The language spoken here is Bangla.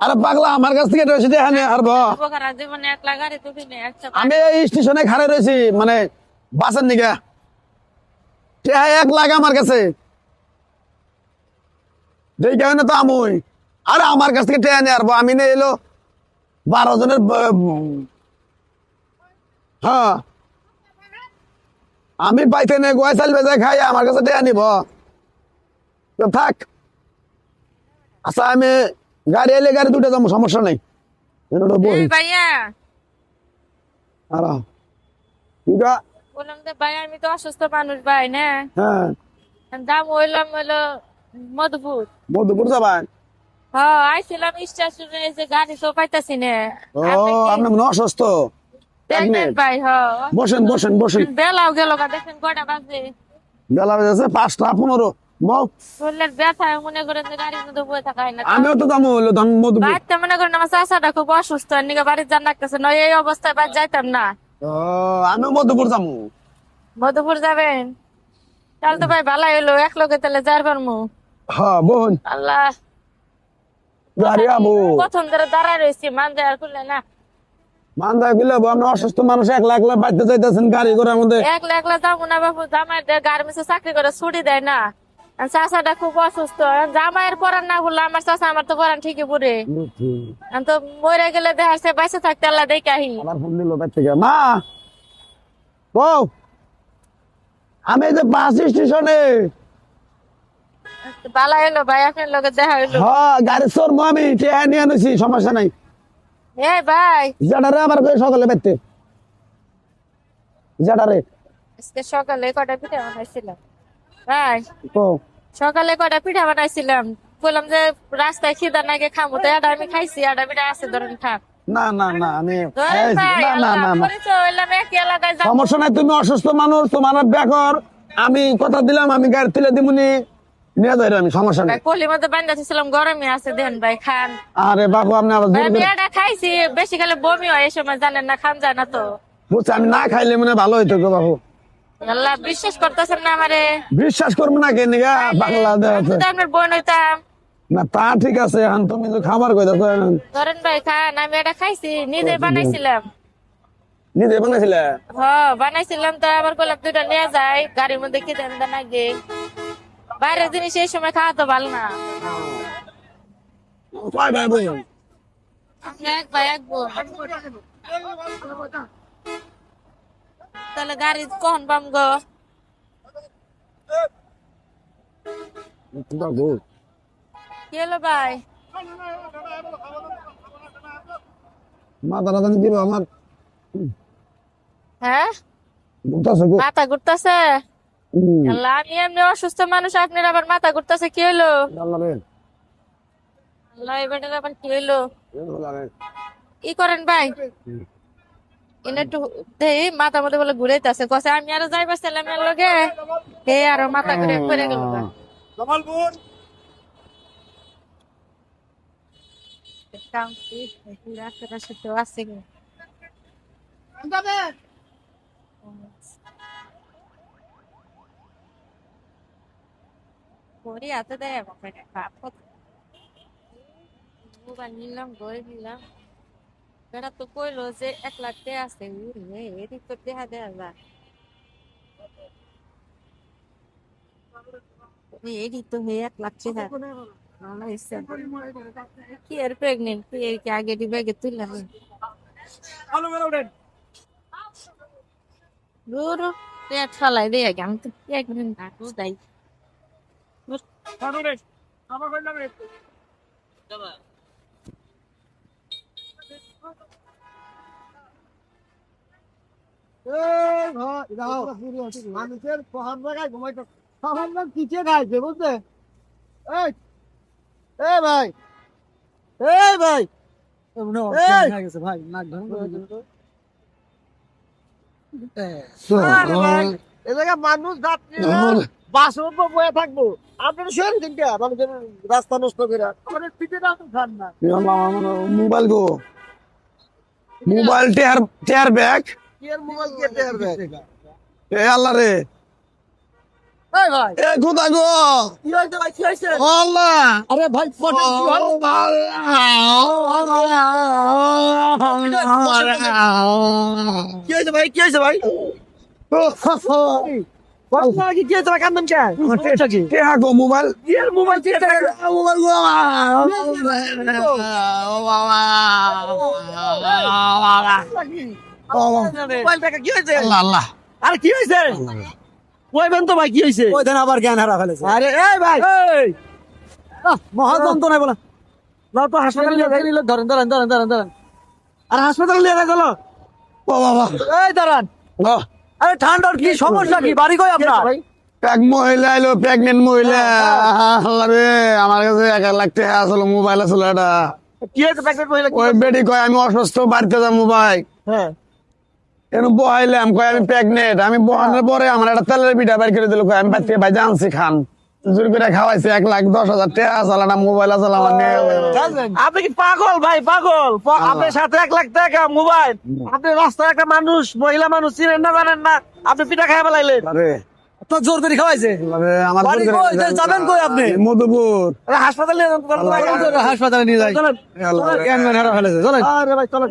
আরে পাগলা আমার কাছ থেকে রয়েছে আমি এই স্টেশনে খাড়ে রয়েছি মানে বাসের নিকে 1 লাখ আমার কাছে যেই কারণে তো আমুই আরে আমার কাছ থেকে টেয়া নিয়ে আসবো আমি এলো 12 জনের হ্যাঁ আমি পাইতে নেই গোয়া চাল বেজে খাই আমার কাছে টেয়া নিব তো থাক আচ্ছা আমি গাড়ি এলে গাড়ি দুটো যাবো সমস্যা নেই বললাম যে ভাই আমি তো অসুস্থ মানুষ ভাই না হ্যাঁ দাম হইলাম হইলো মধুপুর মধুপুর যাবেন হ্যাঁ আইছিলাম স্টেশনে যে গাড়ি তো পাইতাছি না ও আপনি মনে অসুস্থ দেখেন ভাই হ্যাঁ বসেন বসেন বসেন বেলাও গেল দেখেন কয়টা বাজে বেলা বেজেছে 5টা 15 শরীরের ব্যথায় মনে করেন যে গাড়ির মধ্যে বয়ে থাকা হয় না আমিও তো দাম হইলো দাম মধুপুর বাড়িতে মনে করেন আমার চাচাটা খুব অসুস্থ নিকে বাড়ির যান লাগতেছে নয় এই অবস্থায় বাড়ি যাইতাম না ও আমিও মধুপুর যাবো মধুপুর যাবেন তাহলে তো ভাই ভালাই হইলো এক লোকে তাহলে যার পারমু হ্যাঁ বোন আল্লাহ গাড়ি আবু প্রথম ধরে দাঁড়ায় রয়েছি মানজার আর করলে না মান্দা গেলে আমরা অসুস্থ মানুষ 1 লাখ বাড়তে যাইতেছেন গাড়ি করে আমাদের একলা যাবো না বাবু জামাই গার্মেন্টসে চাকরি করে ছুটি দেয় না চাচাটা খুব অসুস্থ জামাইয়ের পরান না বললো আমার চাচা আমার তো পরান ঠিকই পড়ে তো মরে গেলে দেখাচ্ছে বাইসে থাকতে আল্লাহ দেখাহি আবার ফোন দিল বাইর থেকে মা বউ আমি যে বাস স্টেশনে বালা এলো ভাই আপনার লোকে দেখা হইলো হ্যাঁ গাড়ি চড়বো আমি টেয়া নিয়ে আনেছি সমস্যা নাই এই ভাই জাডারে আমার সকালে বাইতে জাডারে আজকে সকালে কটা পিঠা বানাইছিলাম ভাই ও সকালে কটা পিঠা বানাইছিলাম বললাম যে রাস্তায় খিদা নাকি খামো তো এটা আমি খাইছি এটা পিঠা আছে ধরেন খাম না না না আমি ধরেন ভাই, না না না আল্লাহ না পরিচয় হইলাম একই এলাকায় যাবো। সমস্যা নাই তুমি অসুস্থ মানুষ তোমার বেকর আমি কথা দিলাম আমি গাড়ি তুলে দিবনি নিয়ে যাই আমি সমস্যা নেই কলির মধ্যে বান্ধাছিলাম গরমে আছে দেন ভাই খান আরে বাবু আপনি আবার ভাই, আমি এটা খাইছি বেশি খালে বমি হয় এই সময় জানেন না খান যায় না তো বুঝছি আমি না খাইলে মনে ভালো হইতো গো বাবু আল্লাহ বিশ্বাস করতেছেন না আমারে বিশ্বাস করবো না কে নিগা বাংলাদেশ আমি তো আপনার বোন হইতাম না তা ঠিক আছে এখন তুমি তো খাবার কইতাছো ধরেন ভাই খান আমি এটা খাইছি নিজে বানাইছিলাম নিজে বানাইছিলে বানাইছিলাম তো আবার কইলাম দুইটা নিয়ে যায় গাড়ির মধ্যে কি দেন দেন আগে বাইরের জিনিস এই সময় খাওয়া তো ভালো না কয় ভাই বই এক ভাই এক বোন তাহলে গাড়ি কখন পাম গো কি হলো ভাই মাথা রাতা দিব আমার হ্যাঁ ঘুরতাছে গো মাথা ঘুরতেছে আল্লাহ আমি এমনি অসুস্থ মানুষ আপনার আবার মাথা ঘুরতেছে কি হলো আল্লাহ রে আল্লাহ এবার আবার কি হলো আল্লাহ রে ই করেন ভাই এনে একটু দেই মাথা মধ্যে বলে ঘুরাইতেছে কসে আমি আরো যাইবার ছিলাম এর লগে হে আরো মাথা ঘুরে পড়ে গেল জামালপুর আশেপাশে তো আছে কি ঘড়ি হাতে দেয় মোবাইল নিলাম ঘড়ি নিলাম বেড়া তো কইলো যে 1 লাখ টাকা আছে এদিক তো দেখা দেয়া যায় এদিক তো হয়ে 1 লাখ টাকা কি আর প্রেগনেন্ট কি আর কি আগে ব্যাগে তুললাম দূর পেট ফালাই দিয়ে আমি তো প্রেগনেন্ট না বুঝাই মানুষের পহান জায়গায় ঘুমাইতে পিছিয়ে খাইছে বুঝতে এই ভাই এই ভাই ভাই এ জায়গায় মানুষ যাত্রী বাসের উপর বয়ে থাকবো আপনার শরীর দিনটা মানুষের রাস্তা নষ্ট করে আমাদের পিঠে খান না মোবাইল গো মোবাইল টেয়ার ব্যাগ কি আর মোবাইল কেটে আর এ আল্লাহ রে এই ভাই এ কোথায় গো কি হয়েছে ভাই কি হয়েছে আল্লাহ আরে ভাই পটে কি হলো? কি হয়েছে ভাই কি হয়েছে ভাই বসনা কি কি হয়েছে ভাই কান্দন কে সমস্যা কি কে হাগো মোবাইল কি এর মোবাইল ঠিক আছে মোবাইল গো মোবাইল টাকা কি হয়েছে আল্লাহ আল্লাহ আরে কি হয়েছে কইবেন তো ভাই কি হয়েছে ওই দিন আবার জ্ঞান হারা ফেলেছে আরে এই ভাই এই মহাযন্ত্রণায় বলা নাও তো হাসপাতালে নিয়ে যাই ধরেন ধরেন ধরেন ধরেন ধরেন আর হাসপাতালে নিয়ে যাই চলো ও বাবা এই দাঁড়ান ও আরে ঠান্ডার কি সমস্যা কি বাড়ি কই আপনার ভাই এক মহিলা এলো প্রেগনেন্ট মহিলা আল্লাহ রে আমার কাছে 1 লাখ টাকা আসলে মোবাইল আসলে এটা কি হয়েছে প্যাকেট মহিলা কি ওই হয়েছে? বেডি কয় আমি অসুস্থ বাড়িতে যাবো ভাই হ্যাঁ এর বহাইলাম কয় আমি প্রেগনেন্ট আমি বহানোর পরে আমার একটা তেলের পিঠা বের করে দিল কয় আমি বাড়িতে ভাই জানছি খান জোর করে খাওয়াইছে 1,10,000 টাকা আসলে না মোবাইল আসলে আমার নিয়ে আপনি কি পাগল ভাই পাগল আপনার সাথে 1 লাখ টাকা মোবাইল আপনি রাস্তায় একটা মানুষ মহিলা মানুষ চিনেন না জানেন না আপনি পিঠা খাই ফেলাইলেন আরে তো জোর করে খাওয়াইছে আরে আমার বাড়ি জোর করে- কই? যাবেন কই আপনি? মধুপুর হাসপাতালে নিয়ে যান, হাসপাতালে নিয়ে যাই চলেন আল্লাহ জ্ঞান হারা ফেলেছে চলেন আরে ভাই চলেন